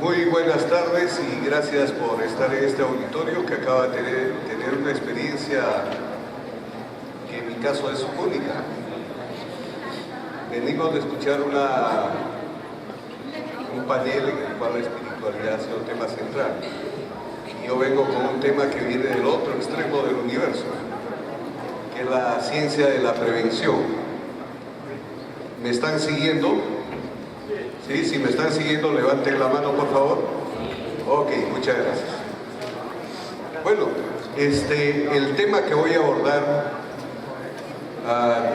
Muy buenas tardes y gracias por estar en este auditorio que acaba de tener una experiencia que en mi caso es única. Venimos de escuchar un panel en el cual la espiritualidad ha sido tema central. Y yo vengo con un tema que viene del otro extremo del universo, que es la ciencia de la prevención. ¿Me están siguiendo? Sí, si me están siguiendo, levanten la mano, por favor. Ok, muchas gracias. Bueno, el tema que voy a abordar,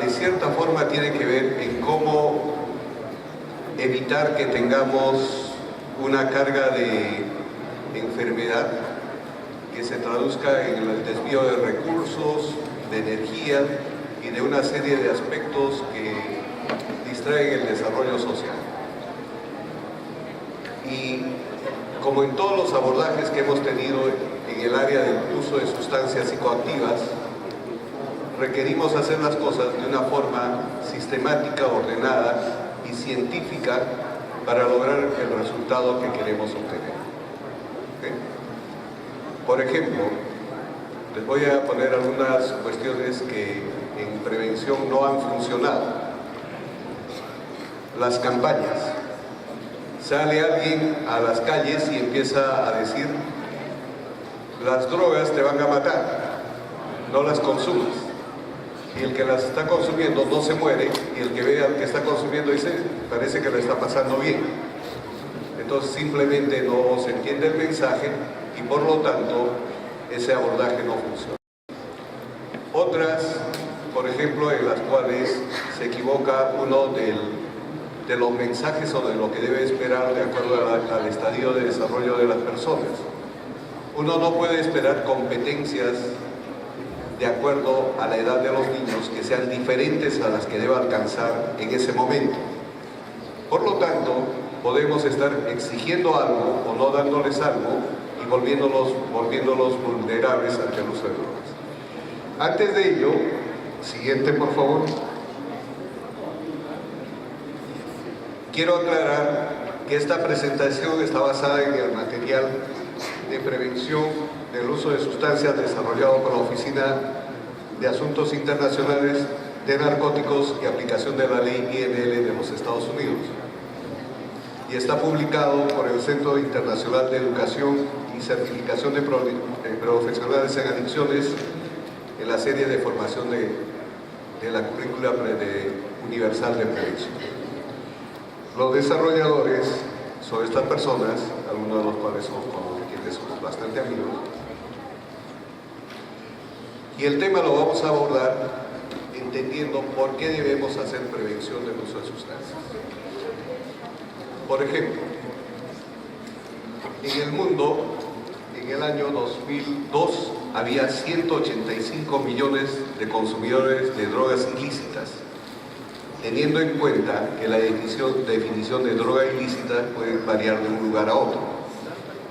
de cierta forma, tiene que ver en cómo evitar que tengamos una carga de enfermedad que se traduzca en el desvío de recursos, de energía y de una serie de aspectos que distraen el desarrollo social. Y como en todos los abordajes que hemos tenido en el área del uso de sustancias psicoactivas, requerimos hacer las cosas de una forma sistemática, ordenada y científica para lograr el resultado que queremos obtener. ¿Okay? Por ejemplo, les voy a poner algunas cuestiones que en prevención no han funcionado. Las campañas. Sale alguien a las calles y empieza a decir: las drogas te van a matar, no las consumas. Y el que las está consumiendo no se muere, y el que ve al que está consumiendo dice: parece que le está pasando bien. Entonces simplemente no se entiende el mensaje y por lo tanto ese abordaje no funciona. Otras, por ejemplo, en las cuales se equivoca uno de los mensajes o de lo que debe esperar de acuerdo al estadio de desarrollo de las personas. Uno no puede esperar competencias de acuerdo a la edad de los niños que sean diferentes a las que deba alcanzar en ese momento. Por lo tanto, podemos estar exigiendo algo o no dándoles algo y volviéndolos vulnerables ante el uso de drogas. Antes de ello, siguiente por favor. Quiero aclarar que esta presentación está basada en el material de prevención del uso de sustancias desarrollado por la Oficina de Asuntos Internacionales de Narcóticos y Aplicación de la Ley INL de los Estados Unidos. Y está publicado por el Centro Internacional de Educación y Certificación de Profesionales en Adicciones en la serie de formación de la currícula universal de prevención. Los desarrolladores son estas personas, algunos de los cuales son quienes somos bastante amigos. Y el tema lo vamos a abordar entendiendo por qué debemos hacer prevención del uso de sustancias. Por ejemplo, en el mundo, en el año 2002, había 185 millones de consumidores de drogas ilícitas, teniendo en cuenta que la definición de droga ilícita puede variar de un lugar a otro,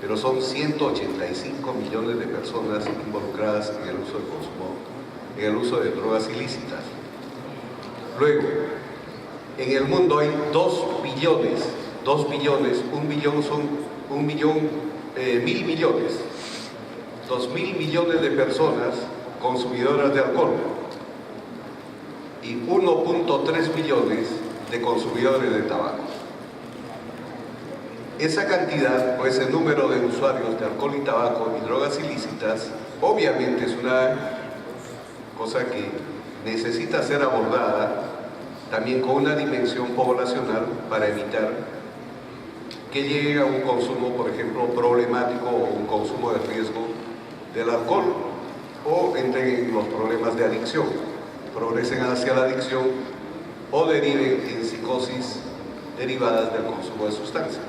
pero son 185 millones de personas involucradas en el uso de drogas ilícitas. Luego, en el mundo hay 2 billones, 1 billón son 1.000 millones, 2.000 millones de personas consumidoras de alcohol y 1.3 millones de consumidores de tabaco. Esa cantidad o ese número de usuarios de alcohol y tabaco y drogas ilícitas obviamente es una cosa que necesita ser abordada también con una dimensión poblacional para evitar que llegue a un consumo, por ejemplo, problemático o un consumo de riesgo del alcohol o entren en los problemas de adicción, progresen hacia la adicción o deriven en psicosis derivadas del consumo de sustancias.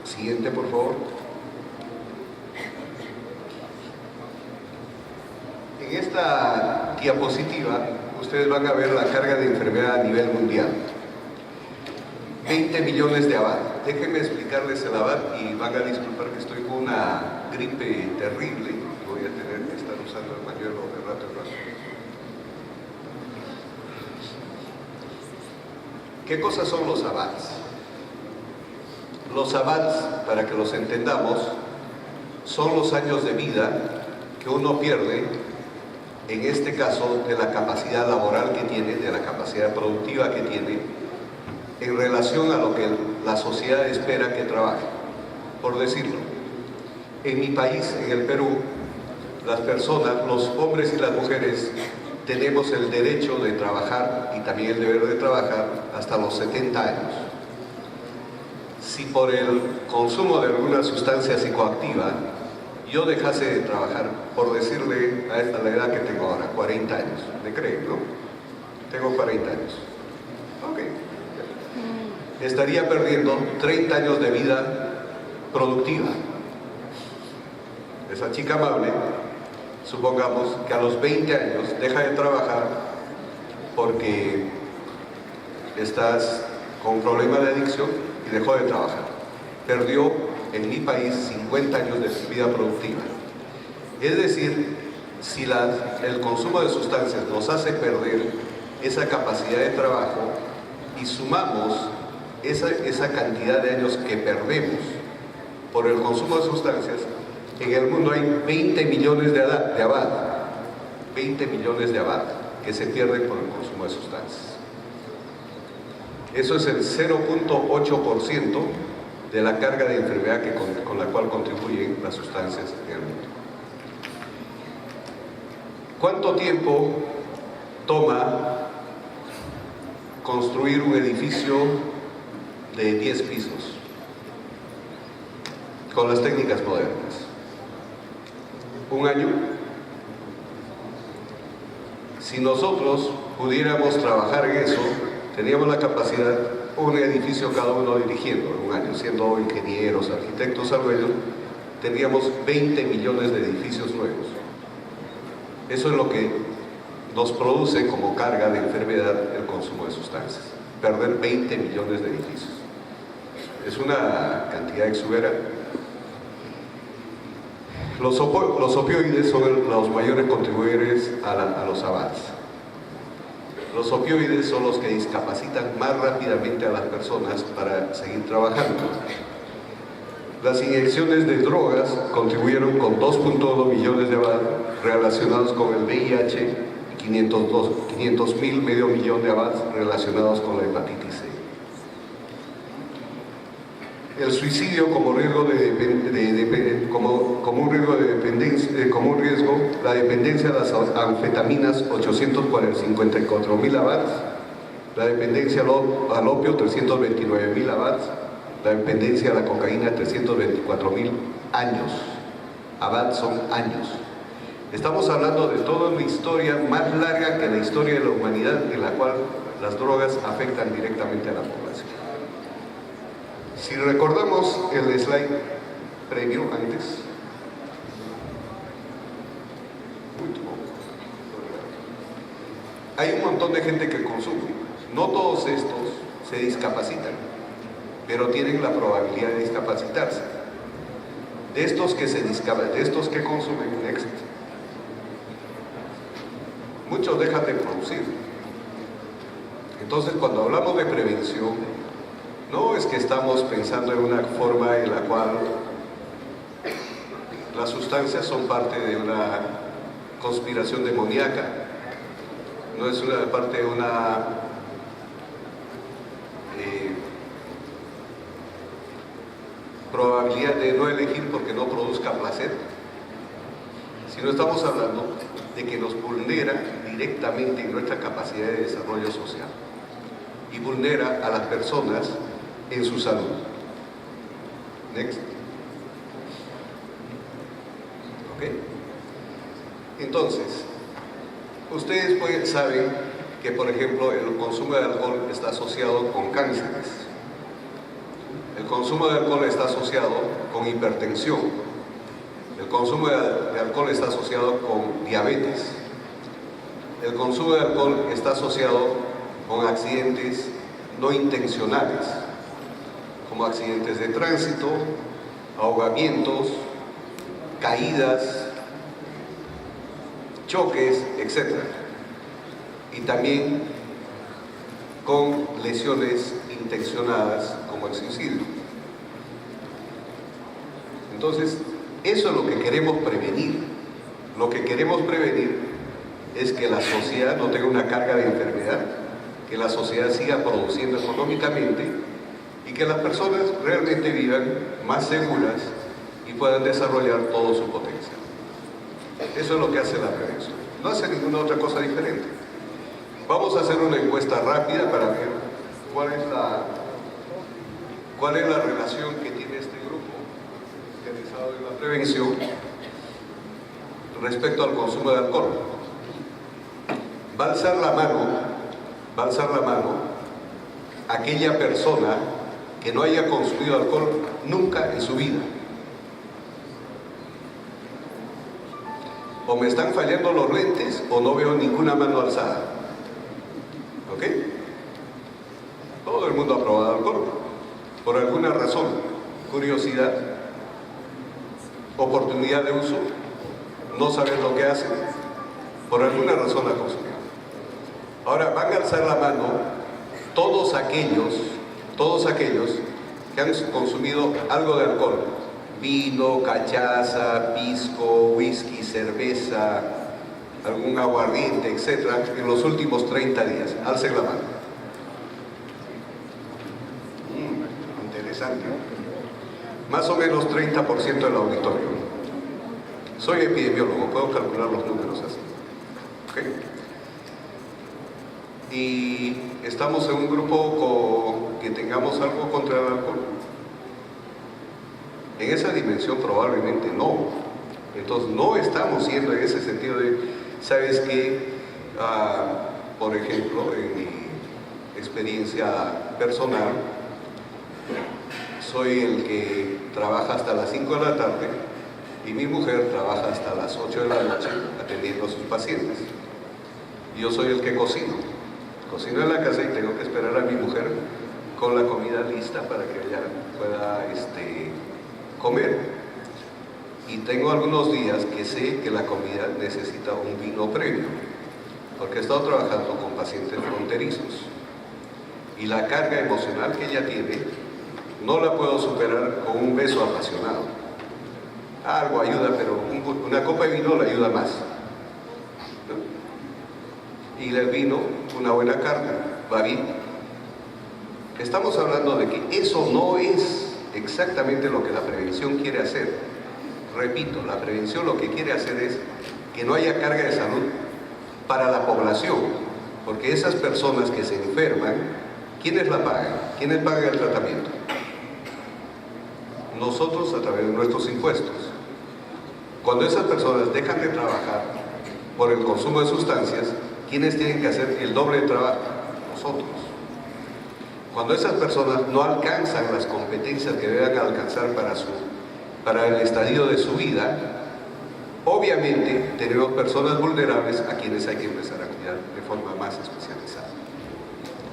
Siguiente, por favor. En esta diapositiva ustedes van a ver la carga de enfermedad a nivel mundial. 20 millones de ABAT. Déjenme explicarles el ABAT y van a disculpar que estoy con una gripe terrible y voy a tener que estar usando el pañuelo de rato en rato. ¿Qué cosas son los ABATs? Los avals, para que los entendamos, son los años de vida que uno pierde, en este caso, de la capacidad laboral que tiene, de la capacidad productiva que tiene, en relación a lo que la sociedad espera que trabaje. Por decirlo, en mi país, en el Perú, las personas, los hombres y las mujeres, tenemos el derecho de trabajar y también el deber de trabajar hasta los 70 años. Si por el consumo de alguna sustancia psicoactiva yo dejase de trabajar, por decirle a la edad que tengo ahora, 40 años, ¿me creen, no? Tengo 40 años. Ok. Estaría perdiendo 30 años de vida productiva. Esa chica amable, supongamos que a los 20 años deja de trabajar porque estás con un problema de adicción y dejó de trabajar. Perdió en mi país 50 años de vida productiva. Es decir, si el consumo de sustancias nos hace perder esa capacidad de trabajo y sumamos esa cantidad de años que perdemos por el consumo de sustancias, en el mundo hay 20 millones de abad, 20 millones de abad que se pierden por el consumo de sustancias. Eso es el 0.8% de la carga de enfermedad con la cual contribuyen las sustancias en el mundo. ¿Cuánto tiempo toma construir un edificio de 10 pisos con las técnicas modernas? ¿Un año? Si nosotros pudiéramos trabajar en eso, teníamos la capacidad, un edificio cada uno dirigiendo en un año, siendo ingenieros, arquitectos, algo de ello, tendríamos 20 millones de edificios nuevos. Eso es lo que nos produce como carga de enfermedad el consumo de sustancias. Perder 20 millones de edificios. Es una cantidad exuberante. Los opioides son los mayores contribuyentes a los avances. Los opioides son los que discapacitan más rápidamente a las personas para seguir trabajando. Las inyecciones de drogas contribuyeron con 2.2 millones de abad relacionados con el VIH y 500.000, medio millón de abad relacionados con la hepatitis C. El suicidio como riesgo como un riesgo, la dependencia a las anfetaminas, 854.000 abad, la dependencia al opio, 329.000 abad, la dependencia a la cocaína, 324.000 años. Abad son años. Estamos hablando de toda una historia más larga que la historia de la humanidad, en la cual las drogas afectan directamente a la población. Si recordamos el slide previo antes, hay un montón de gente que consume. No todos estos se discapacitan, pero tienen la probabilidad de discapacitarse. De estos que consumen, next, muchos dejan de producir. Entonces, cuando hablamos de prevención, no es que estamos pensando en una forma en la cual las sustancias son parte de una conspiración demoníaca, no es parte de una probabilidad de no elegir porque no produzca placer, sino estamos hablando de que nos vulnera directamente en nuestra capacidad de desarrollo social y vulnera a las personas en su salud. Next. ¿Ok? Entonces, ustedes saben que, por ejemplo, el consumo de alcohol está asociado con cánceres. El consumo de alcohol está asociado con hipertensión. El consumo de alcohol está asociado con diabetes. El consumo de alcohol está asociado con accidentes no intencionales, como accidentes de tránsito, ahogamientos, caídas, choques, etc. Y también con lesiones intencionadas como el suicidio. Entonces, eso es lo que queremos prevenir. Lo que queremos prevenir es que la sociedad no tenga una carga de enfermedad, que la sociedad siga produciendo económicamente y que las personas realmente vivan más seguras y puedan desarrollar todo su potencial. Eso es lo que hace la prevención. No hace ninguna otra cosa diferente. Vamos a hacer una encuesta rápida para ver cuál es la relación que tiene este grupo interesado en la prevención respecto al consumo de alcohol. Va a alzar la mano aquella persona que no haya consumido alcohol nunca en su vida. O me están fallando los lentes o no veo ninguna mano alzada. ¿Ok? Todo el mundo ha probado alcohol. Por alguna razón, curiosidad, oportunidad de uso, no saber lo que hacen, por alguna razón la consumido. Ahora van a alzar la mano todos aquellos que han consumido algo de alcohol: vino, cachaza, pisco, whisky, cerveza, algún aguardiente, etcétera, en los últimos 30 días. Alcen la mano. Interesante. Más o menos 30% del auditorio. Soy epidemiólogo, puedo calcular los números así. ¿Okay? Y estamos en un grupo que tengamos algo contra el alcohol. En esa dimensión probablemente no. Entonces no estamos siendo en ese sentido de, ¿sabes qué? Por ejemplo, en mi experiencia personal, soy el que trabaja hasta las 5 de la tarde y mi mujer trabaja hasta las 8 de la noche atendiendo a sus pacientes. Y yo soy el que cocino en la casa y tengo que esperar a mi mujer con la comida lista para que ella pueda comer. Y tengo algunos días que sé que la comida necesita un vino previo, porque he estado trabajando con pacientes fronterizos y la carga emocional que ella tiene no la puedo superar con un beso apasionado. Algo ayuda, pero una copa de vino le ayuda más, ¿no? Y el vino, una buena carga, va bien. Estamos hablando de que eso no es exactamente lo que la prevención quiere hacer. Repito, la prevención lo que quiere hacer es que no haya carga de salud para la población, porque esas personas que se enferman, ¿quiénes la pagan? ¿Quiénes pagan el tratamiento? Nosotros, a través de nuestros impuestos. Cuando esas personas dejan de trabajar por el consumo de sustancias, ¿quiénes tienen que hacer el doble de trabajo? Nosotros. Cuando esas personas no alcanzan las competencias que deben alcanzar para el estadio de su vida, obviamente tenemos personas vulnerables a quienes hay que empezar a cuidar de forma más especializada.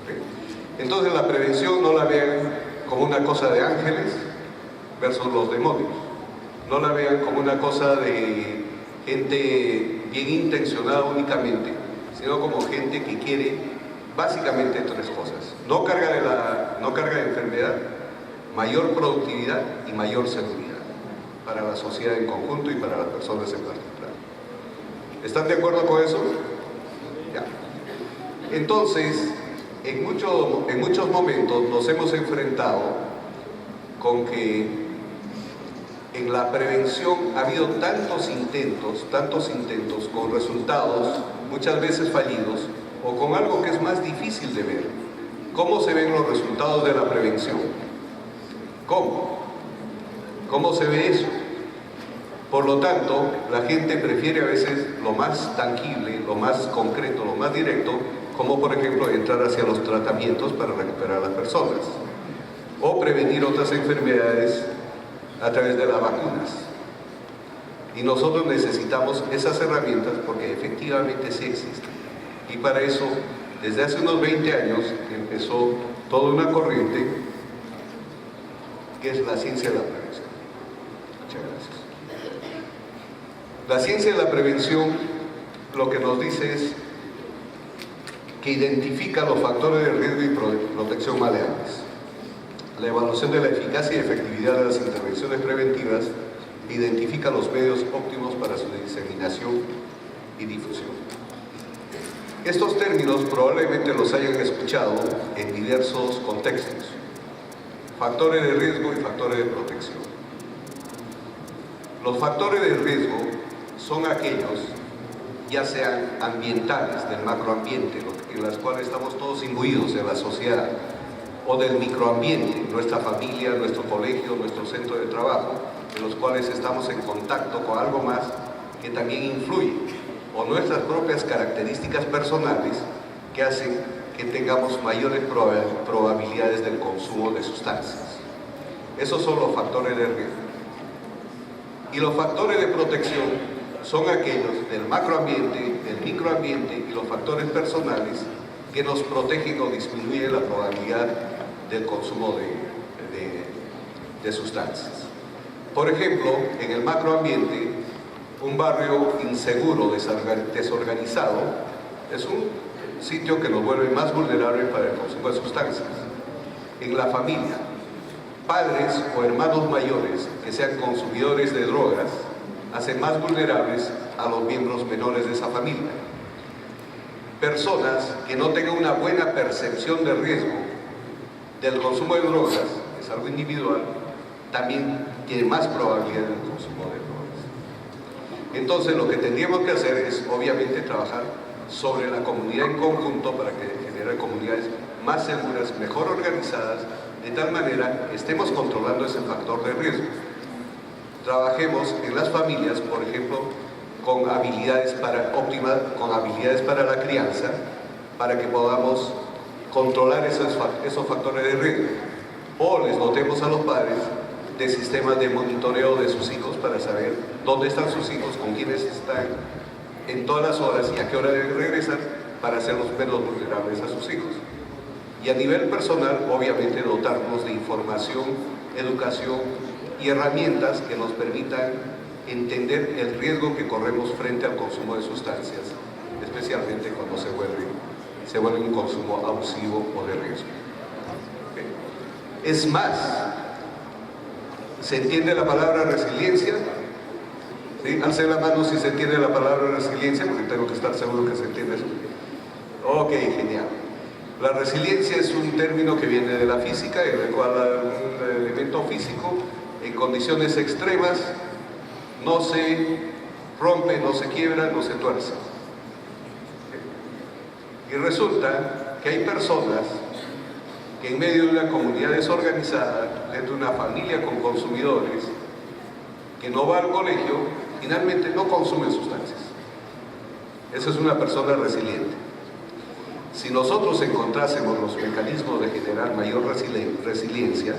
¿Okay? Entonces la prevención no la vean como una cosa de ángeles versus los demonios. No la vean como una cosa de gente bien intencionada únicamente, sino como gente que quiere básicamente tres cosas: no carga de enfermedad, mayor productividad y mayor seguridad para la sociedad en conjunto y para las personas en particular. ¿Están de acuerdo con eso? Ya. Entonces, en muchos momentos nos hemos enfrentado con que en la prevención ha habido tantos intentos con resultados muchas veces fallidos, o con algo que es más difícil de ver. ¿Cómo se ven los resultados de la prevención? ¿Cómo se ve eso? Por lo tanto, la gente prefiere a veces lo más tangible, lo más concreto, lo más directo, como por ejemplo entrar hacia los tratamientos para recuperar a las personas, o prevenir otras enfermedades a través de las vacunas. Y nosotros necesitamos esas herramientas porque efectivamente sí existen. Y para eso, desde hace unos 20 años, empezó toda una corriente que es la ciencia de la prevención. Muchas gracias. La ciencia de la prevención lo que nos dice es que identifica los factores de riesgo y protección maleables. La evaluación de la eficacia y efectividad de las intervenciones preventivas e identifica los medios óptimos para su diseminación y difusión. Estos términos probablemente los hayan escuchado en diversos contextos: factores de riesgo y factores de protección. Los factores de riesgo son aquellos, ya sean ambientales, del macroambiente, en las cuales estamos todos imbuidos en la sociedad, o del microambiente, nuestra familia, nuestro colegio, nuestro centro de trabajo, en los cuales estamos en contacto con algo más que también influye, o nuestras propias características personales que hacen que tengamos mayores probabilidades del consumo de sustancias. Esos son los factores de riesgo. Y los factores de protección son aquellos del macroambiente, del microambiente y los factores personales que nos protegen o disminuyen la probabilidad del consumo de sustancias. Por ejemplo, en el macroambiente, un barrio inseguro, desorganizado, es un sitio que nos vuelve más vulnerables para el consumo de sustancias. En la familia, padres o hermanos mayores que sean consumidores de drogas hacen más vulnerables a los miembros menores de esa familia. Personas que no tengan una buena percepción de riesgo del consumo de drogas, es algo individual, también tienen más probabilidad del consumo de drogas. Entonces lo que tendríamos que hacer es obviamente trabajar sobre la comunidad en conjunto para que genere comunidades más seguras, mejor organizadas, de tal manera que estemos controlando ese factor de riesgo. Trabajemos en las familias, por ejemplo, con habilidades para la crianza, para que podamos controlar esos factores de riesgo. O les dotemos a los padres de sistemas de monitoreo de sus hijos para saber dónde están sus hijos, con quiénes están en todas las horas y a qué hora deben regresar, para hacerlos menos vulnerables a sus hijos. Y a nivel personal, obviamente, dotarnos de información, educación y herramientas que nos permitan entender el riesgo que corremos frente al consumo de sustancias, especialmente cuando se vuelve un consumo abusivo o de riesgo. Es más, ¿se entiende la palabra resiliencia? ¿Sí? Alce la mano si se entiende la palabra resiliencia, porque tengo que estar seguro que se entiende eso. Ok, genial. La resiliencia es un término que viene de la física, en el cual un elemento físico en condiciones extremas no se rompe, no se quiebra, no se tuerce. Y resulta que hay personas que en medio de una comunidad desorganizada, dentro de una familia con consumidores, que no va al colegio, finalmente no consumen sustancias. Esa es una persona resiliente. Si nosotros encontrásemos los mecanismos de generar mayor resiliencia,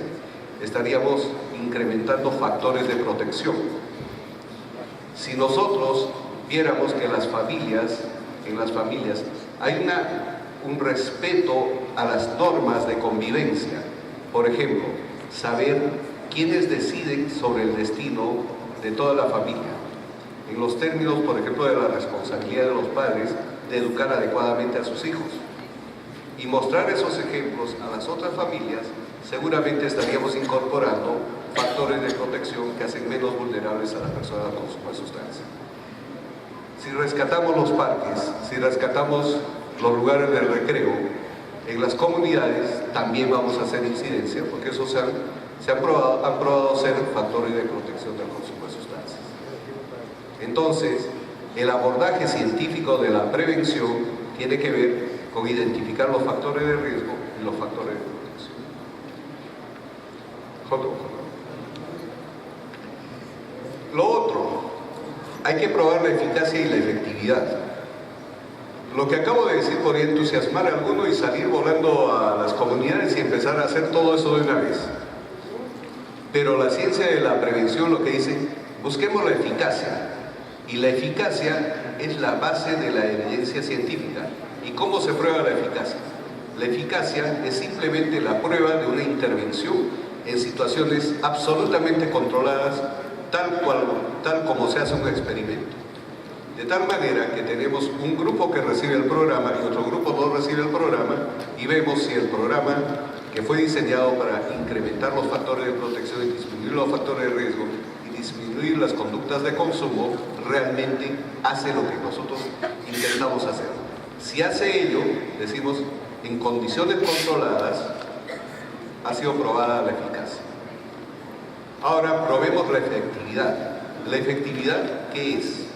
estaríamos incrementando factores de protección. Si nosotros viéramos que en las familias hay un respeto a las normas de convivencia, por ejemplo, saber quiénes deciden sobre el destino de toda la familia, en los términos, por ejemplo, de la responsabilidad de los padres de educar adecuadamente a sus hijos, y mostrar esos ejemplos a las otras familias, seguramente estaríamos incorporando factores de protección que hacen menos vulnerables a las personas al consumo de sustancias. Si rescatamos los parques, si rescatamos los lugares de recreo en las comunidades, también vamos a hacer incidencia, porque esos han probado ser factores de protección del consumo de sustancias. Entonces, el abordaje científico de la prevención tiene que ver con identificar los factores de riesgo y los factores de protección. Lo otro, hay que probar la eficacia y la efectividad. Lo que acabo de decir podría entusiasmar a alguno y salir volando a las comunidades y empezar a hacer todo eso de una vez. Pero la ciencia de la prevención lo que dice, busquemos la eficacia. Y la eficacia es la base de la evidencia científica. ¿Y cómo se prueba la eficacia? La eficacia es simplemente la prueba de una intervención en situaciones absolutamente controladas, tal como se hace un experimento. De tal manera que tenemos un grupo que recibe el programa y otro grupo no recibe el programa, y vemos si el programa que fue diseñado para incrementar los factores de protección y disminuir los factores de riesgo y disminuir disminuir las conductas de consumo, realmente hace lo que nosotros intentamos hacer. Si hace ello, decimos, en condiciones controladas, ha sido probada la eficacia. Ahora probemos la efectividad. ¿La efectividad qué es?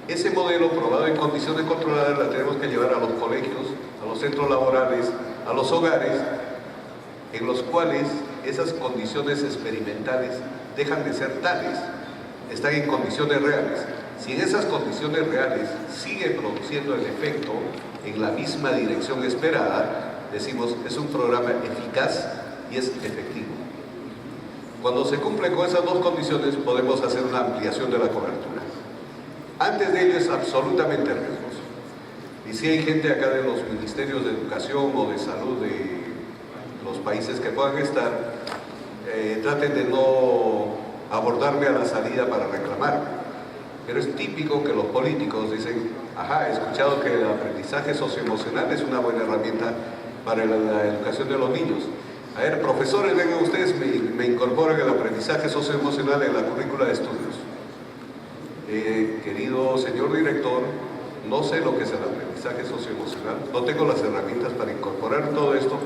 Ese modelo probado en condiciones controladas la tenemos que llevar a los colegios, a los centros laborales, a los hogares, en los cuales esas condiciones experimentales dejan de ser tales, están en condiciones reales. Si en esas condiciones reales sigue produciendo el efecto en la misma dirección esperada, decimos es un programa eficaz y es efectivo. Cuando se cumple con esas dos condiciones podemos hacer una ampliación de la cobertura. Antes de ello es absolutamente riesgoso. Y si hay gente acá de los ministerios de educación o de salud de los países que puedan estar, traten de no abordarme a la salida para reclamar. Pero es típico que los políticos dicen, ajá, he escuchado que el aprendizaje socioemocional es una buena herramienta para la educación de los niños. A ver, profesores, vengan ustedes, me incorporan el aprendizaje socioemocional en la currícula de estudios. Querido señor director, no sé lo que es el aprendizaje socioemocional, no tengo las herramientas para incorporar todo esto.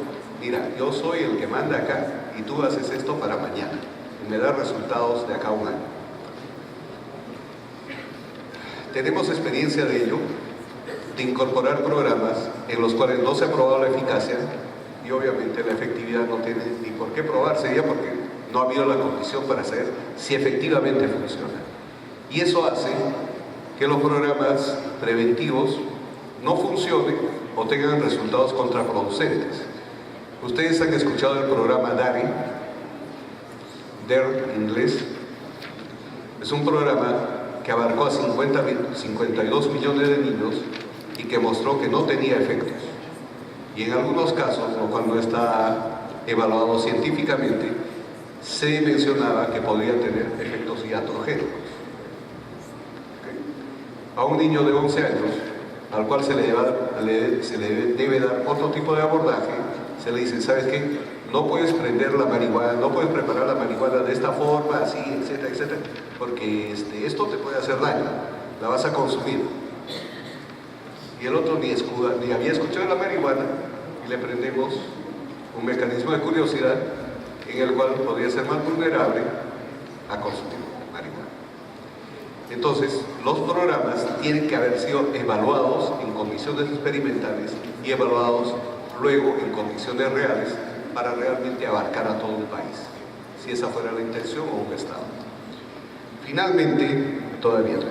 Mira, yo soy el que manda acá y tú haces esto para mañana y me da resultados de acá a un año. Tenemos experiencia de ello, de incorporar programas en los cuales no se ha probado la eficacia y obviamente la efectividad no tiene ni por qué probarse ya porque no ha habido la condición para saber si efectivamente funciona. Y eso hace que los programas preventivos no funcionen o tengan resultados contraproducentes. Ustedes han escuchado el programa DARE en inglés. Es un programa que abarcó a 52 millones de niños y que mostró que no tenía efectos. Y en algunos casos, o cuando está evaluado científicamente, se mencionaba que podía tener efectos iatrogénicos. A un niño de 11 años, al cual se le debe dar otro tipo de abordaje, se le dice, ¿sabes qué? No puedes prender la marihuana, no puedes preparar la marihuana de esta forma, así, etcétera, etcétera, porque esto te puede hacer daño, la vas a consumir. Y el otro ni había escuchado la marihuana, y le prendemos un mecanismo de curiosidad en el cual podría ser más vulnerable a consumir marihuana. Entonces, los programas tienen que haber sido evaluados en condiciones experimentales y evaluados luego en condiciones reales para realmente abarcar a todo un país, si esa fuera la intención o un Estado. Finalmente, todavía no.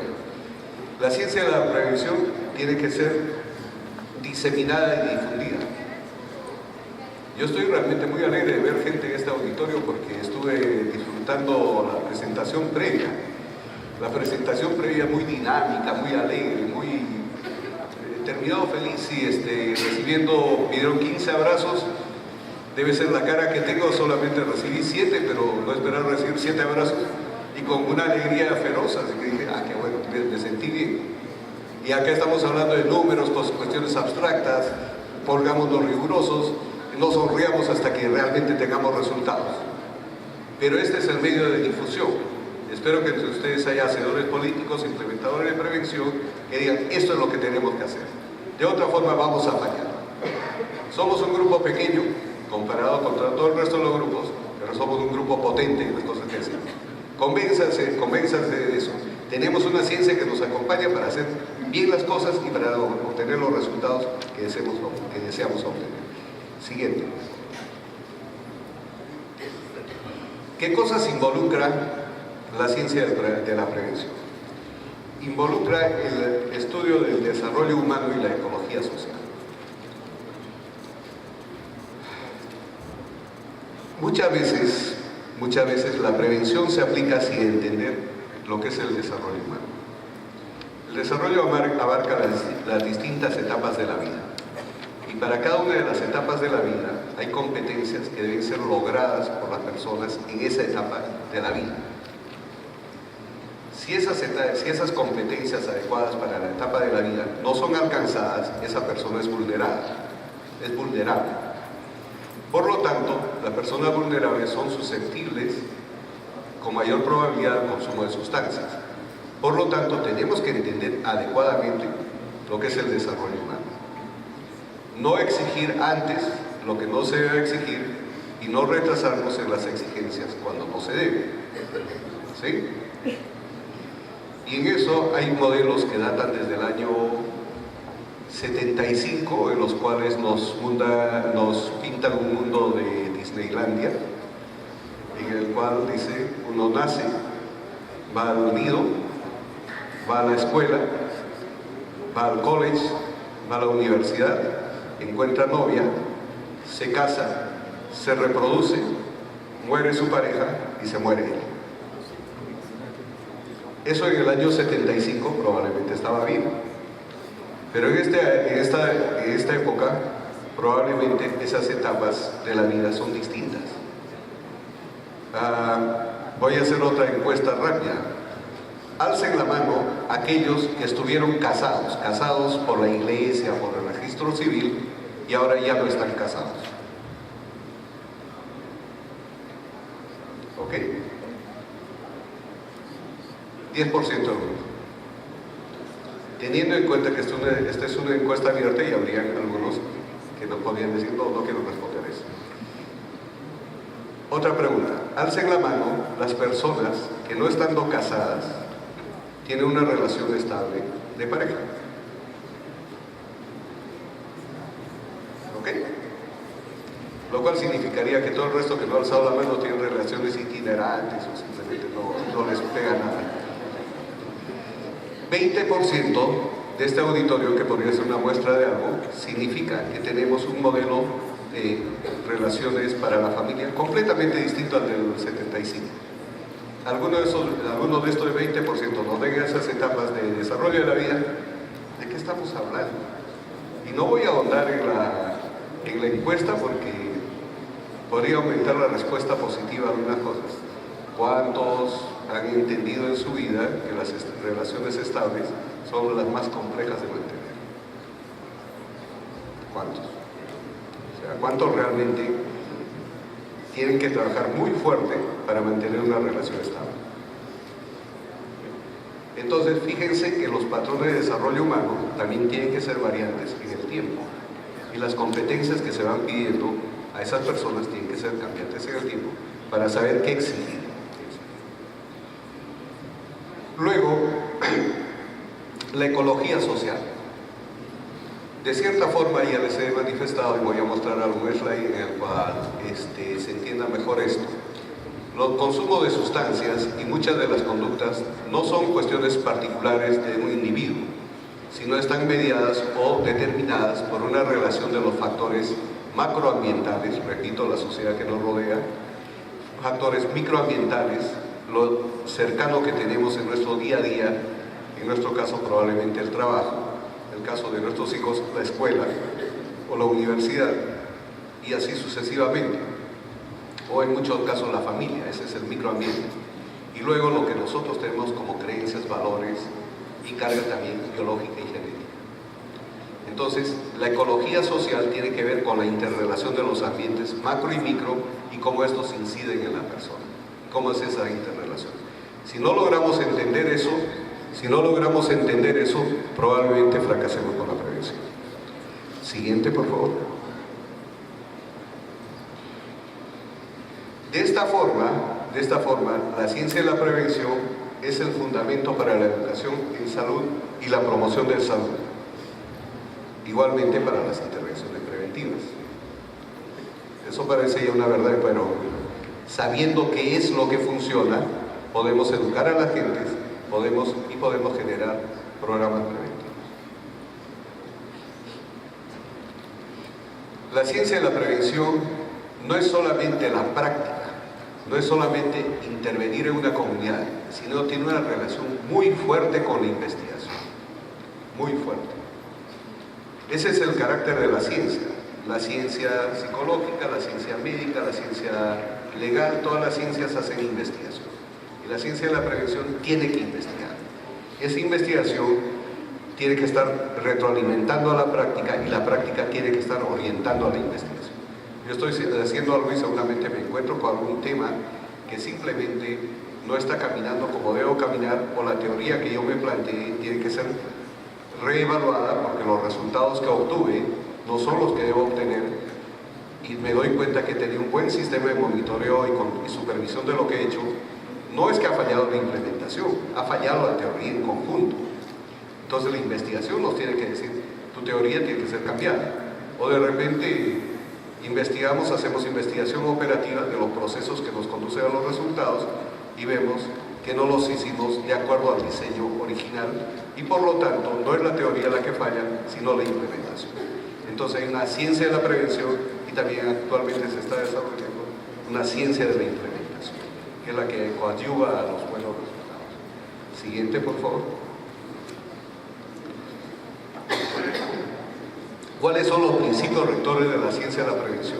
La ciencia de la prevención tiene que ser diseminada y difundida. Yo estoy realmente muy alegre de ver gente en este auditorio porque estuve disfrutando la presentación previa. La presentación previa muy dinámica, muy alegre, muy... terminado feliz y recibiendo, me dieron 15 abrazos. Debe ser la cara que tengo, solamente recibí 7, pero no esperaba recibir 7 abrazos y con una alegría feroz, así que dije, qué bueno, me sentí bien. Y acá estamos hablando de números, cuestiones abstractas, pongámonos rigurosos, no sonriamos hasta que realmente tengamos resultados. Pero este es el medio de difusión. Espero que entre ustedes haya hacedores políticos, implementadores de prevención, que digan, esto es lo que tenemos que hacer. De otra forma vamos a fallar. Somos un grupo pequeño, comparado contra todo el resto de los grupos, pero somos un grupo potente en las cosas que hacemos. Convénzanse de eso. Tenemos una ciencia que nos acompaña para hacer bien las cosas y para obtener los resultados que deseamos obtener. Siguiente. ¿Qué cosas involucra la ciencia de la prevención? Involucra el estudio del desarrollo humano y la ecología social. Muchas veces la prevención se aplica sin entender lo que es el desarrollo humano. El desarrollo abarca las distintas etapas de la vida. Y para cada una de las etapas de la vida hay competencias que deben ser logradas por las personas en esa etapa de la vida. Si esas competencias adecuadas para la etapa de la vida no son alcanzadas, esa persona es vulnerable. Por lo tanto, las personas vulnerables son susceptibles con mayor probabilidad al consumo de sustancias. Por lo tanto, tenemos que entender adecuadamente lo que es el desarrollo humano. No exigir antes lo que no se debe exigir y no retrasarnos en las exigencias cuando no se debe. ¿Sí? Y en eso hay modelos que datan desde el año 75, en los cuales nos pintan un mundo de Disneylandia, en el cual dice, uno nace, va al nido, va a la escuela, va al college, va a la universidad, encuentra novia, se casa, se reproduce, muere su pareja y se muere él. Eso en el año 75 probablemente estaba bien, pero en esta época probablemente esas etapas de la vida son distintas. Voy a hacer otra encuesta rápida. Alcen la mano aquellos que estuvieron casados por la iglesia, por el registro civil, y ahora ya no están casados. ¿Ok? 10% del mundo. Teniendo en cuenta que esta es una encuesta abierta y habrían algunos que no podían decir, no quiero responder eso. Otra pregunta. Alcen la mano las personas que no estando casadas tienen una relación estable de pareja. ¿Ok? Lo cual significaría que todo el resto que no ha alzado la mano tienen relaciones itinerantes o simplemente no les pega nada. 20% de este auditorio, que podría ser una muestra de algo, significa que tenemos un modelo de relaciones para la familia completamente distinto al del 75. Algunos de estos 20% nos den esas etapas de desarrollo de la vida. ¿De qué estamos hablando? Y no voy a ahondar en la encuesta porque podría aumentar la respuesta positiva a algunas cosas. ¿Cuántos han entendido en su vida que las relaciones estables son las más complejas de mantener? ¿Cuántos? O sea, ¿cuántos realmente tienen que trabajar muy fuerte para mantener una relación estable? Entonces, fíjense que los patrones de desarrollo humano también tienen que ser variantes en el tiempo, y las competencias que se van pidiendo a esas personas tienen que ser cambiantes en el tiempo para saber qué exigir. Luego, la ecología social. De cierta forma ya les he manifestado, y voy a mostrar algún slide en el cual se entienda mejor esto. Los consumos de sustancias y muchas de las conductas no son cuestiones particulares de un individuo, sino están mediadas o determinadas por una relación de los factores macroambientales, repito, la sociedad que nos rodea, factores microambientales, lo cercano que tenemos en nuestro día a día, en nuestro caso probablemente el trabajo, en el caso de nuestros hijos la escuela o la universidad, y así sucesivamente, o en muchos casos la familia, ese es el microambiente, y luego lo que nosotros tenemos como creencias, valores y carga también biológica y genética. Entonces, la ecología social tiene que ver con la interrelación de los ambientes macro y micro y cómo estos inciden en la persona. ¿Cómo es esa interrelación? Si no logramos entender eso, probablemente fracasemos con la prevención. Siguiente, por favor. De esta forma, la ciencia de la prevención es el fundamento para la educación en salud y la promoción de salud. Igualmente para las intervenciones preventivas. Eso parece ya una verdad, pero sabiendo qué es lo que funciona, podemos educar a la gente, podemos generar programas preventivos. La ciencia de la prevención no es solamente la práctica, no es solamente intervenir en una comunidad, sino tiene una relación muy fuerte con la investigación, muy fuerte. Ese es el carácter de la ciencia psicológica, la ciencia médica, la ciencia legal, todas las ciencias hacen investigación. Y la ciencia de la prevención tiene que investigar. Esa investigación tiene que estar retroalimentando a la práctica y la práctica tiene que estar orientando a la investigación. Yo estoy haciendo algo y seguramente me encuentro con algún tema que simplemente no está caminando como debo caminar, o la teoría que yo me planteé tiene que ser reevaluada porque los resultados que obtuve no son los que debo obtener, y me doy cuenta que tenía un buen sistema de monitoreo y supervisión de lo que he hecho. No es que ha fallado la implementación, ha fallado la teoría en conjunto. Entonces la investigación nos tiene que decir, tu teoría tiene que ser cambiada. O de repente investigamos, hacemos investigación operativa de los procesos que nos conducen a los resultados y vemos que no los hicimos de acuerdo al diseño original, y por lo tanto no es la teoría la que falla, sino la implementación. Entonces hay una ciencia de la prevención, y también actualmente se está desarrollando una ciencia de la implementación, que es la que coadyuva a los buenos resultados. Siguiente, por favor. ¿Cuáles son los principios rectores de la ciencia de la prevención?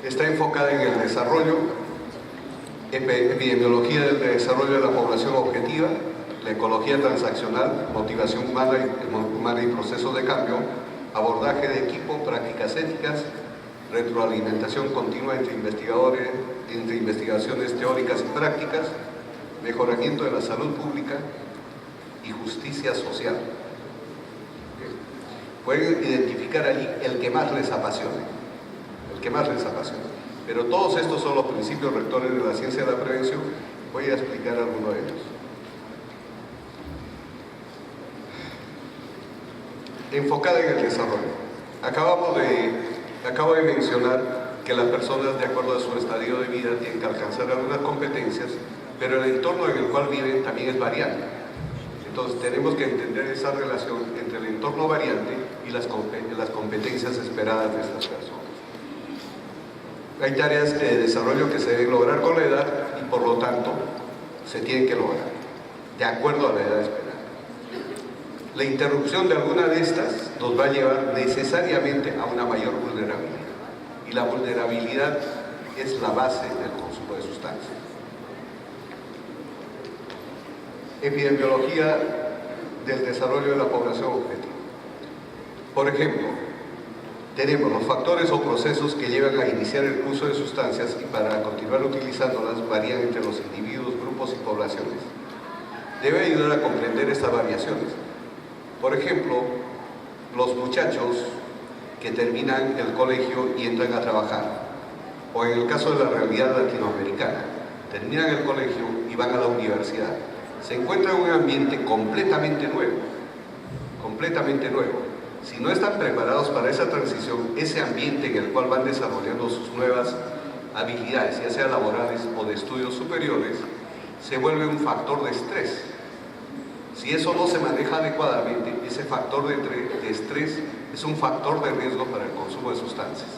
Está enfocada en el desarrollo, epidemiología del desarrollo de la población objetiva, la ecología transaccional, motivación humana y procesos de cambio, abordaje de equipo, prácticas éticas, retroalimentación continua entre investigadores, entre investigaciones teóricas y prácticas, mejoramiento de la salud pública y justicia social. Pueden identificar allí el que más les apasione, el que más les apasione. Pero todos estos son los principios rectores de la ciencia de la prevención. Voy a explicar alguno de ellos. Enfocada en el desarrollo. Acabo de mencionar que las personas, de acuerdo a su estadio de vida, tienen que alcanzar algunas competencias, pero el entorno en el cual viven también es variante. Entonces tenemos que entender esa relación entre el entorno variante y las competencias esperadas de estas personas. Hay tareas de desarrollo que se deben lograr con la edad y por lo tanto se tienen que lograr de acuerdo a la edad esperada. La interrupción de alguna de estas nos va a llevar necesariamente a una mayor vulnerabilidad, y la vulnerabilidad es la base del consumo de sustancias. Epidemiología del desarrollo de la población objetiva. Por ejemplo, tenemos los factores o procesos que llevan a iniciar el uso de sustancias y para continuar utilizándolas varían entre los individuos, grupos y poblaciones. Debe ayudar a comprender estas variaciones. Por ejemplo, los muchachos que terminan el colegio y entran a trabajar, o en el caso de la realidad latinoamericana, terminan el colegio y van a la universidad. Se encuentran en un ambiente completamente nuevo, completamente nuevo. Si no están preparados para esa transición, ese ambiente en el cual van desarrollando sus nuevas habilidades, ya sea laborales o de estudios superiores, se vuelve un factor de estrés. Si eso no se maneja adecuadamente, ese factor de estrés es un factor de riesgo para el consumo de sustancias.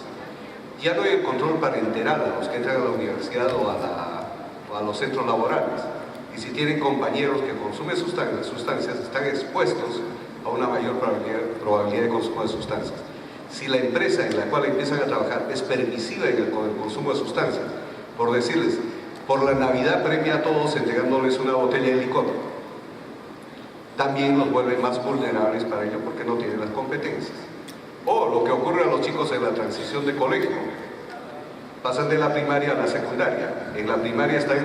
Ya no hay el control parental a los que entran a la universidad o a los centros laborales. Y si tienen compañeros que consumen sustancias, están expuestos a una mayor probabilidad de consumo de sustancias. Si la empresa en la cual empiezan a trabajar es permisiva en el consumo de sustancias, por decirles, por la Navidad premia a todos entregándoles una botella de licor, también los vuelve más vulnerables para ello porque no tienen las competencias. O lo que ocurre a los chicos en la transición de colegio, pasan de la primaria a la secundaria. En la primaria están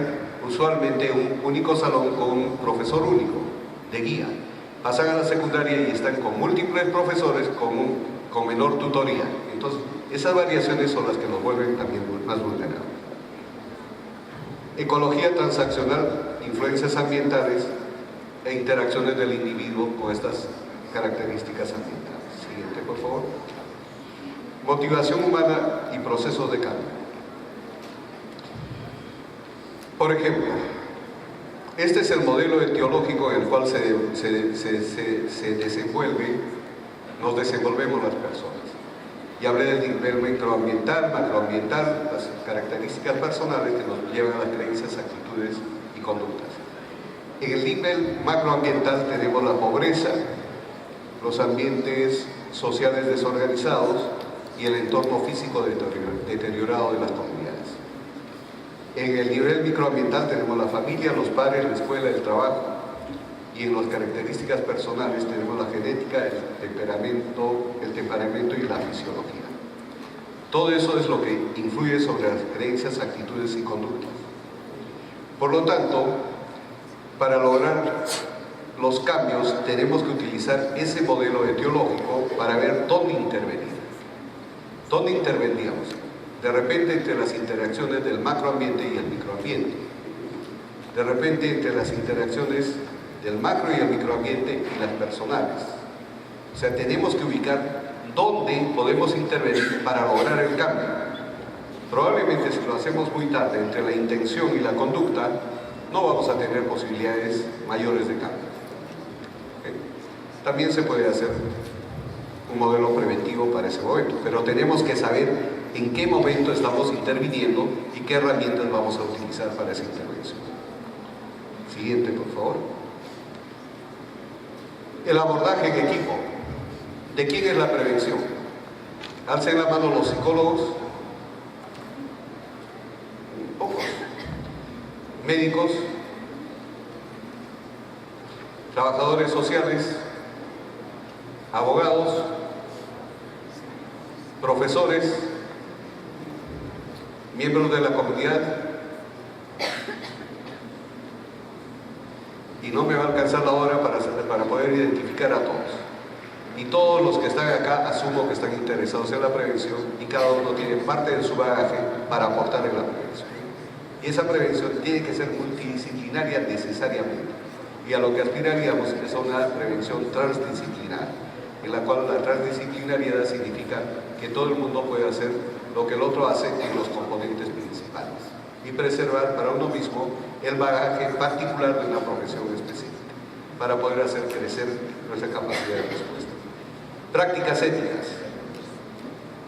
usualmente un único salón con un profesor único de guía. Pasan a la secundaria y están con múltiples profesores con menor tutoría. Entonces, esas variaciones son las que los vuelven también más vulnerables. Ecología transaccional, influencias ambientales e interacciones del individuo con estas características ambientales. Siguiente, por favor. Motivación humana y procesos de cambio. Por ejemplo, este es el modelo etiológico en el cual nos desenvolvemos las personas. Y hablé del nivel microambiental, macroambiental, las características personales que nos llevan a las creencias, actitudes y conductas. En el nivel macroambiental tenemos la pobreza, los ambientes sociales desorganizados y el entorno físico deteriorado de las comunidades. En el nivel microambiental tenemos la familia, los padres, la escuela, el trabajo. Y en las características personales tenemos la genética, el temperamento y la fisiología. Todo eso es lo que influye sobre las creencias, actitudes y conductas. Por lo tanto, para lograr los cambios tenemos que utilizar ese modelo etiológico para ver dónde intervenir. ¿Dónde intervendríamos? De repente entre las interacciones del macroambiente y el microambiente. De repente entre las interacciones del macro y el microambiente y las personales. O sea, tenemos que ubicar dónde podemos intervenir para lograr el cambio. Probablemente si lo hacemos muy tarde entre la intención y la conducta, no vamos a tener posibilidades mayores de cambio. También se puede hacer un modelo preventivo para ese momento, pero tenemos que saber en qué momento estamos interviniendo y qué herramientas vamos a utilizar para esa intervención. Siguiente, por favor. El abordaje en equipo. ¿De quién es la prevención? Alcen la mano los psicólogos. Pocos. Médicos. Trabajadores sociales. Abogados. Profesores. Miembros de la comunidad. Y no me va a alcanzar la hora para poder identificar a todos. Y todos los que están acá asumo que están interesados en la prevención y cada uno tiene parte de su bagaje para aportar en la prevención. Y esa prevención tiene que ser multidisciplinaria necesariamente. Y a lo que aspiraríamos es a una prevención transdisciplinar, en la cual la transdisciplinariedad significa que todo el mundo puede hacer lo que el otro hace en los componentes principales y preservar para uno mismo el bagaje particular de una profesión específica para poder hacer crecer nuestra capacidad de respuesta. Prácticas éticas.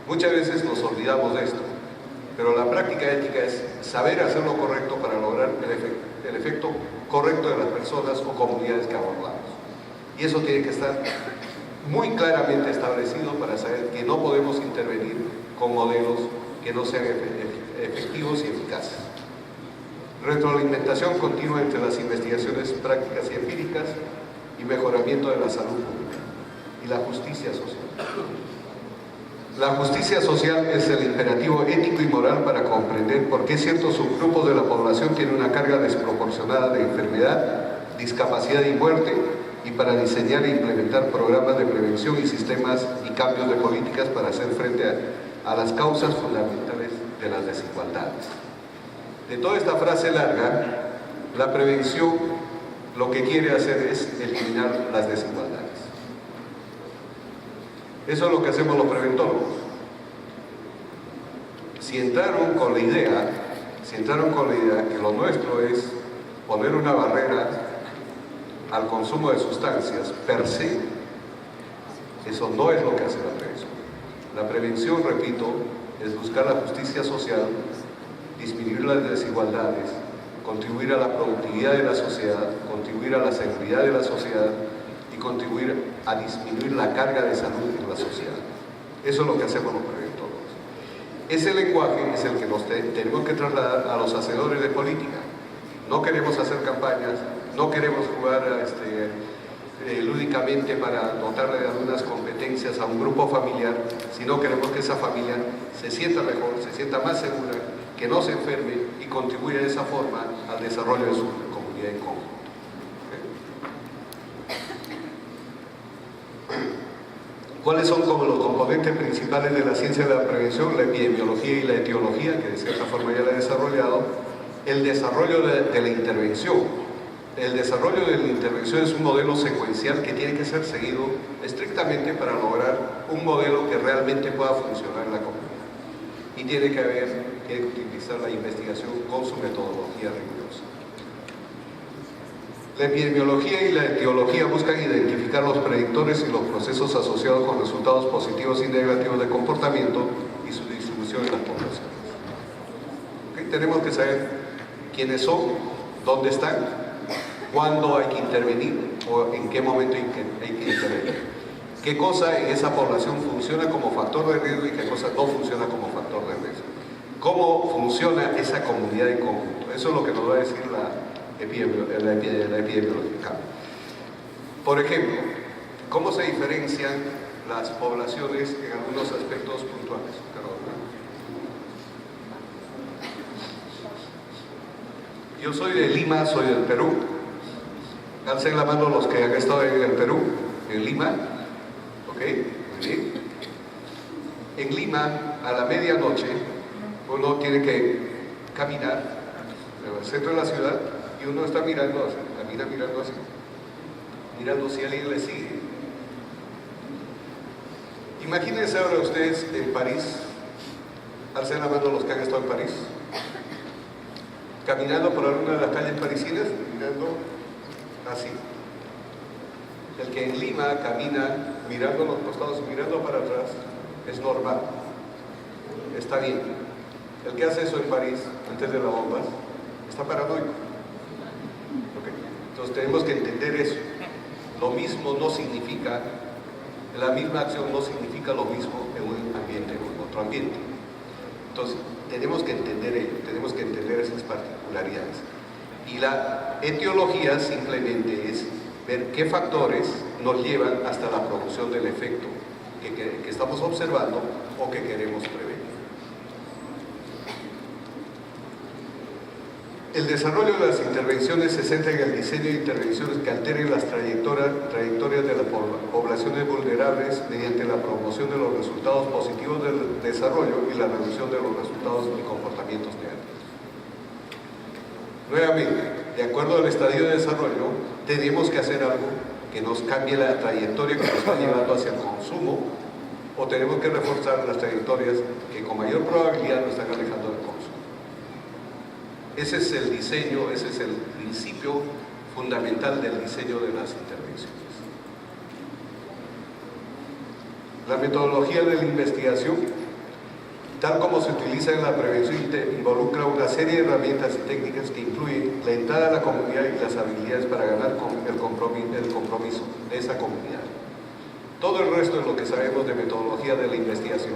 Muchas veces nos olvidamos de esto, pero la práctica ética es saber hacer lo correcto para lograr el efecto correcto de las personas o comunidades que abordamos. Y eso tiene que estar muy claramente establecido para saber que no podemos intervenir con modelos que no sean efectivos y eficaces. Retroalimentación continua entre las investigaciones prácticas y empíricas y mejoramiento de la salud pública. Y la justicia social. La justicia social es el imperativo ético y moral para comprender por qué ciertos subgrupos de la población tienen una carga desproporcionada de enfermedad, discapacidad y muerte, y para diseñar e implementar programas de prevención y sistemas y cambios de políticas para hacer frente a las causas fundamentales de las desigualdades. De toda esta frase larga, la prevención lo que quiere hacer es eliminar las desigualdades. Eso es lo que hacemos los preventólogos. Si entraron con la idea que lo nuestro es poner una barrera al consumo de sustancias per se, eso no es lo que hace la prevención. La prevención, repito, es buscar la justicia social, disminuir las desigualdades, contribuir a la productividad de la sociedad, contribuir a la seguridad de la sociedad y contribuir a disminuir la carga de salud en la sociedad. Eso es lo que hacemos los preventólogos. Ese lenguaje es el que nos tenemos que trasladar a los hacedores de política. No queremos hacer campañas, no queremos jugar lúdicamente para dotarle de algunas competencias a un grupo familiar, sino queremos que esa familia se sienta mejor, se sienta más segura, que no se enferme y contribuya de esa forma al desarrollo de su comunidad en conjunto. ¿Cuáles son como los componentes principales de la ciencia de la prevención? La epidemiología y la etiología, que de cierta forma ya la he desarrollado. El desarrollo de la intervención. El desarrollo de la intervención es un modelo secuencial que tiene que ser seguido estrictamente para lograr un modelo que realmente pueda funcionar en la comunidad. Y tiene que utilizar la investigación con su metodología rigurosa. La epidemiología y la etiología buscan identificar los predictores y los procesos asociados con resultados positivos y negativos de comportamiento y su distribución en las poblaciones. ¿Okay? Tenemos que saber quiénes son, dónde están, cuándo hay que intervenir o en qué momento hay que intervenir. Qué cosa en esa población funciona como factor de riesgo y qué cosa no funciona como factor de riesgo. Cómo funciona esa comunidad en conjunto. Eso es lo que nos va a decir la epidemiología. Por ejemplo, ¿cómo se diferencian las poblaciones en algunos aspectos puntuales? Yo soy de Lima, soy del Perú. Alcen la mano los que han estado en el Perú, en Lima. ¿Ok? Muy bien. En Lima, a la medianoche, uno tiene que caminar en el centro de la ciudad y uno está mirando así, camina mirando así, mirando si alguien le sigue. Imagínense ahora ustedes en París, alcen la mano los que han estado en París, caminando por alguna de las calles parisinas, mirando así. El que en Lima camina mirando a los costados y mirando para atrás es normal, está bien. El que hace eso en París, antes de las bombas, está paranoico. ¿Okay? Entonces tenemos que entender eso. Lo mismo no significa, la misma acción no significa lo mismo en un ambiente o en otro ambiente. Entonces tenemos que entender ello, tenemos que entender esas particularidades. Y la etiología simplemente es ver qué factores nos llevan hasta la producción del efecto que estamos observando o que queremos prevenir. El desarrollo de las intervenciones se centra en el diseño de intervenciones que alteren las trayectorias de las poblaciones vulnerables mediante la promoción de los resultados positivos del desarrollo y la reducción de los resultados y comportamientos negativos. Nuevamente, de acuerdo al estadio de desarrollo, tenemos que hacer algo que nos cambie la trayectoria que nos está llevando hacia el consumo, o tenemos que reforzar las trayectorias que con mayor probabilidad nos están alejando del consumo. Ese es el diseño, ese es el principio fundamental del diseño de las intervenciones. La metodología de la investigación, tal como se utiliza en la prevención, involucra una serie de herramientas y técnicas que incluyen la entrada a la comunidad y las habilidades para ganar el compromiso de esa comunidad. Todo el resto es lo que sabemos de metodología de la investigación.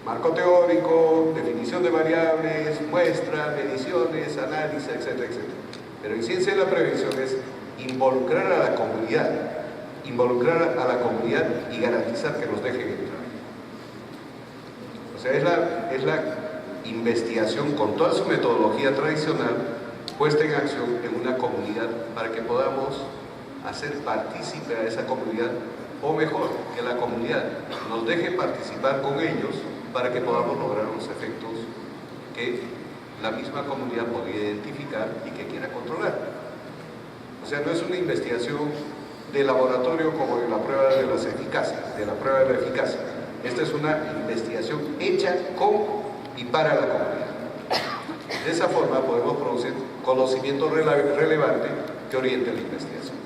Marco teórico, definición de variables, muestra, mediciones, análisis, etcétera, etcétera. Pero en ciencia de la prevención es involucrar a la comunidad y garantizar que nos dejen entrar. O sea, es la investigación con toda su metodología tradicional puesta en acción en una comunidad para que podamos hacer partícipe a esa comunidad, o mejor, que la comunidad nos deje participar con ellos para que podamos lograr los efectos que la misma comunidad podría identificar y que quiera controlar. O sea, no es una investigación de laboratorio como en la prueba de las eficacias, de la prueba de la eficacia. Esta es una investigación hecha con y para la comunidad. De esa forma podemos producir conocimiento relevante que oriente la investigación.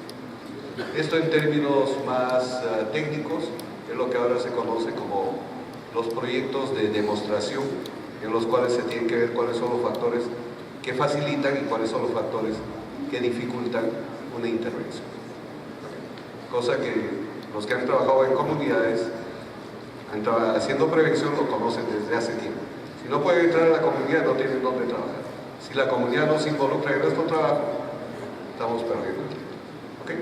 Esto en términos más técnicos es lo que ahora se conoce como los proyectos de demostración, en los cuales se tiene que ver cuáles son los factores que facilitan y cuáles son los factores que dificultan una intervención. Cosa que los que han trabajado en comunidades, haciendo prevención, lo conocen desde hace tiempo. Si no pueden entrar a la comunidad, no tienen dónde trabajar. Si la comunidad no se involucra en nuestro trabajo, estamos perdiendo tiempo. ¿Okay?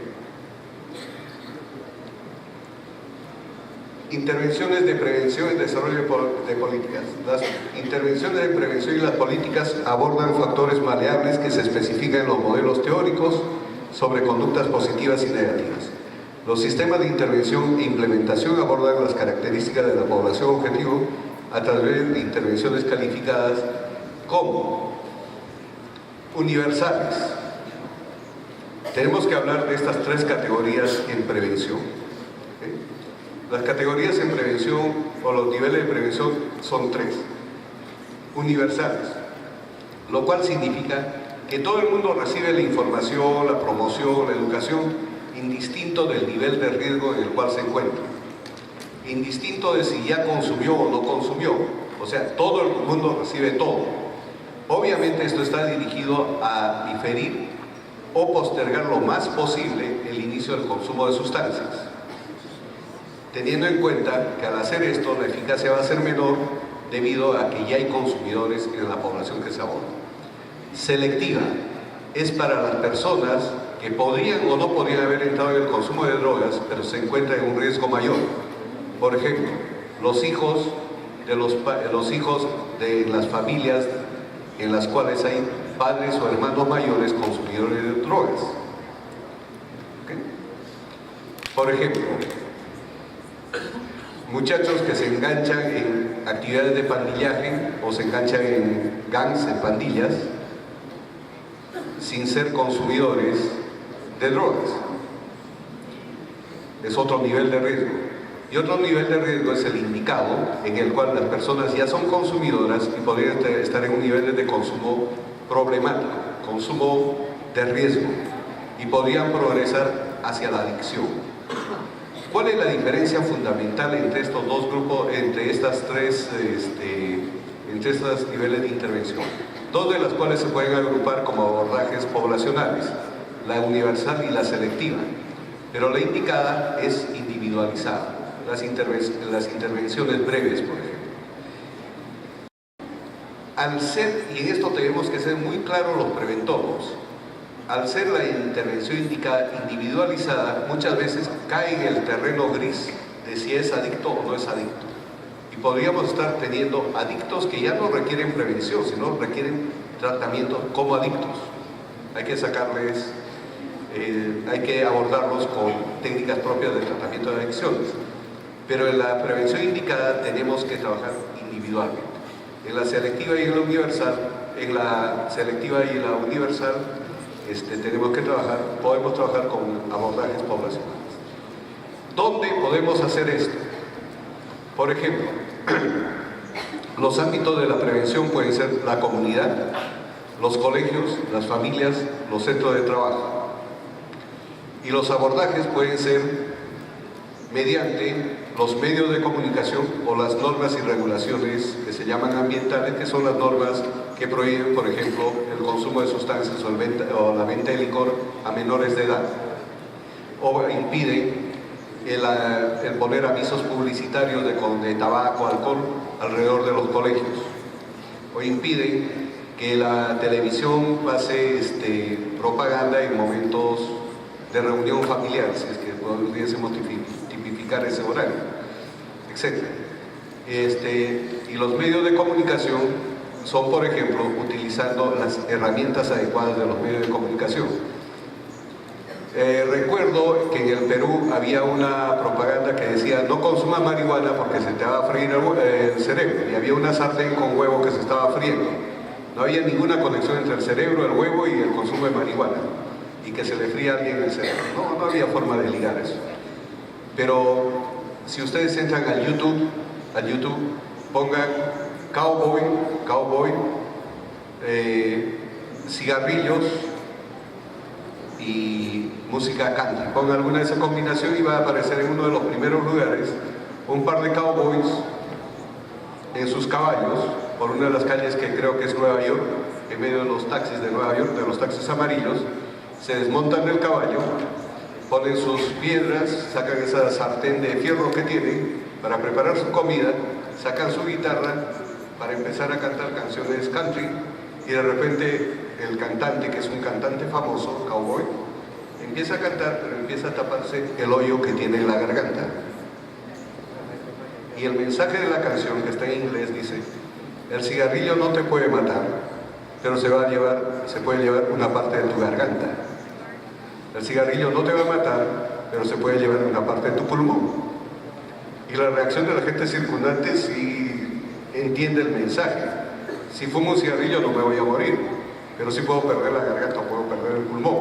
Intervenciones de prevención y desarrollo de políticas. Las intervenciones de prevención y las políticas abordan factores maleables que se especifican en los modelos teóricos sobre conductas positivas y negativas. Los sistemas de intervención e implementación abordan las características de la población objetivo a través de intervenciones calificadas como universales. Tenemos que hablar de estas tres categorías en prevención. Las categorías en prevención o los niveles de prevención son tres. Universales, lo cual significa que todo el mundo recibe la información, la promoción, la educación, indistinto del nivel de riesgo en el cual se encuentra. Indistinto de si ya consumió o no consumió. O sea, todo el mundo recibe todo. Obviamente esto está dirigido a diferir o postergar lo más posible el inicio del consumo de sustancias, teniendo en cuenta que al hacer esto la eficacia va a ser menor debido a que ya hay consumidores en la población que se aborda. Selectiva es para las personas que podrían o no podrían haber entrado en el consumo de drogas, pero se encuentran en un riesgo mayor. Por ejemplo, los hijos de las familias en las cuales hay padres o hermanos mayores consumidores de drogas. ¿Okay? Por ejemplo, muchachos que se enganchan en actividades de pandillaje o se enganchan en gangs, en pandillas, sin ser consumidores de drogas. Es otro nivel de riesgo. Y otro nivel de riesgo es el indicado, en el cual las personas ya son consumidoras y podrían estar en un nivel de consumo problemático, consumo de riesgo, y podrían progresar hacia la adicción. ¿Cuál es la diferencia fundamental entre estos dos grupos, entre estas tres, entre estos niveles de intervención? Dos de las cuales se pueden agrupar como abordajes poblacionales, la universal y la selectiva, pero la indicada es individualizada. Las intervenciones breves, por ejemplo. Al ser, y en esto tenemos que ser muy claros los preventólogos, al ser la intervención indicada individualizada, muchas veces cae en el terreno gris de si es adicto o no es adicto. Y podríamos estar teniendo adictos que ya no requieren prevención, sino requieren tratamiento como adictos. Hay que sacarles, hay que abordarlos con técnicas propias de tratamiento de adicciones. Pero en la prevención indicada tenemos que trabajar individualmente. En la selectiva y en la universal, podemos trabajar con abordajes poblacionales. ¿Dónde podemos hacer esto? Por ejemplo, los ámbitos de la prevención pueden ser la comunidad, los colegios, las familias, los centros de trabajo. Y los abordajes pueden ser mediante los medios de comunicación o las normas y regulaciones que se llaman ambientales, que son las normas que prohíben, por ejemplo, el consumo de sustancias o la venta de licor a menores de edad, o impiden el poner avisos publicitarios de tabaco, alcohol alrededor de los colegios, o impiden que la televisión pase propaganda en momentos de reunión familiar, si es que pudiésemos tipificar ese horario, etc. Y los medios de comunicación son, por ejemplo, utilizando las herramientas adecuadas de los medios de comunicación. Recuerdo que en el Perú había una propaganda que decía: no consuma marihuana porque se te va a freír el cerebro, y había una sartén con huevo que se estaba friendo. No había ninguna conexión entre el cerebro, el huevo y el consumo de marihuana, y que se le fría a alguien el cerebro. No había forma de ligar eso. Pero si ustedes entran al YouTube, pongan cowboy, cigarrillos y música country, pongan alguna de esa combinación y va a aparecer en uno de los primeros lugares un par de cowboys en sus caballos por una de las calles que creo que es Nueva York, en medio de los taxis de Nueva York, de los taxis amarillos. Se desmontan del caballo, ponen sus piedras, sacan esa sartén de fierro que tienen para preparar su comida, sacan su guitarra para empezar a cantar canciones country, y de repente el cantante, que es un cantante famoso, cowboy, empieza a cantar, pero empieza a taparse el hoyo que tiene en la garganta. Y el mensaje de la canción, que está en inglés, dice: el cigarrillo no te puede matar, pero se puede llevar una parte de tu garganta. El cigarrillo no te va a matar, pero se puede llevar una parte de tu pulmón. Y la reacción de la gente circundante sí entiende el mensaje. Si fumo un cigarrillo no me voy a morir, pero sí puedo perder la garganta o puedo perder el pulmón.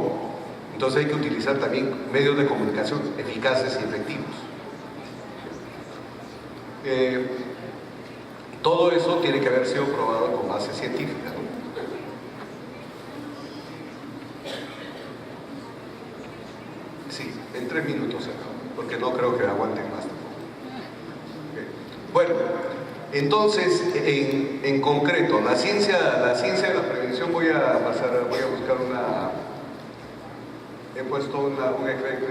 Entonces hay que utilizar también medios de comunicación eficaces y efectivos. Todo eso tiene que haber sido probado con base científica, ¿no? Sí, en 3 minutos acabo, porque no creo que aguanten más tampoco. Okay. Bueno, entonces, en concreto, la ciencia de la prevención, voy a buscar una... He puesto un efecto.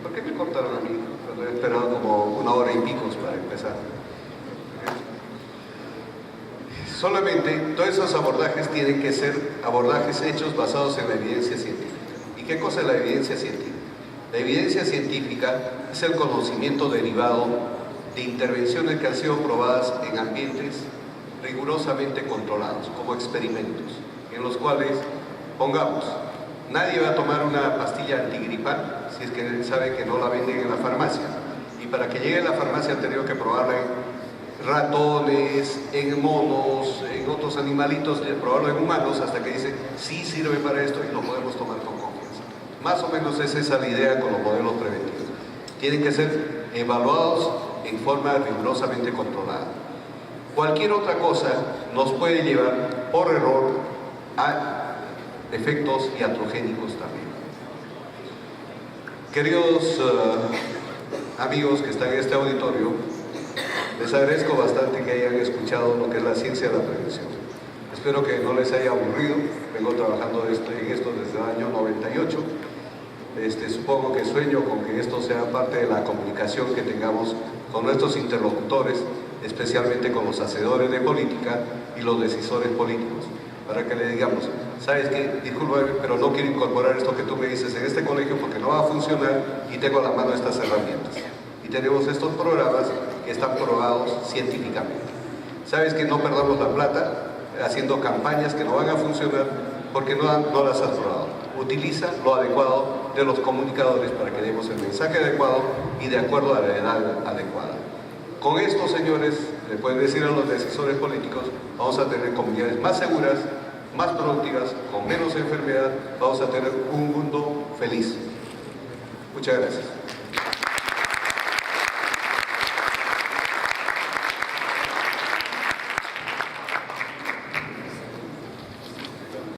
¿Por qué me cortaron a mí? He esperado como 1 hora y pico para empezar. Solamente todos esos abordajes tienen que ser abordajes hechos basados en la evidencia científica. ¿Y qué cosa es la evidencia científica? La evidencia científica es el conocimiento derivado de intervenciones que han sido probadas en ambientes rigurosamente controlados, como experimentos. en los cuales, pongamos, nadie va a tomar una pastilla antigripal si es que sabe que no la venden en la farmacia. Y para que llegue a la farmacia han tenido que probarla en ratones, en monos, en otros animalitos, probarlo en humanos, hasta que dice, sí sirve para esto y lo podemos tomar con confianza. Más o menos es esa la idea con los modelos preventivos. Tienen que ser evaluados en forma rigurosamente controlada. Cualquier otra cosa nos puede llevar, por error, a efectos iatrogénicos también. Queridos amigos que están en este auditorio, les agradezco bastante que hayan escuchado lo que es la ciencia de la prevención. Espero que no les haya aburrido. Vengo trabajando en esto desde el año 98. Supongo que sueño con que esto sea parte de la comunicación que tengamos con nuestros interlocutores, especialmente con los hacedores de política y los decisores políticos, para que le digamos, ¿sabes qué? Discúlpame, pero no quiero incorporar esto que tú me dices en este colegio porque no va a funcionar y tengo a la mano estas herramientas. Y tenemos estos programas que están probados científicamente. ¿Sabes que no perdamos la plata haciendo campañas que no van a funcionar porque no las has probado? Utiliza lo adecuado de los comunicadores para que demos el mensaje adecuado y de acuerdo a la edad adecuada. Con esto, señores, le pueden decir a los decisores políticos, vamos a tener comunidades más seguras, más productivas, con menos enfermedad, vamos a tener un mundo feliz. Muchas gracias.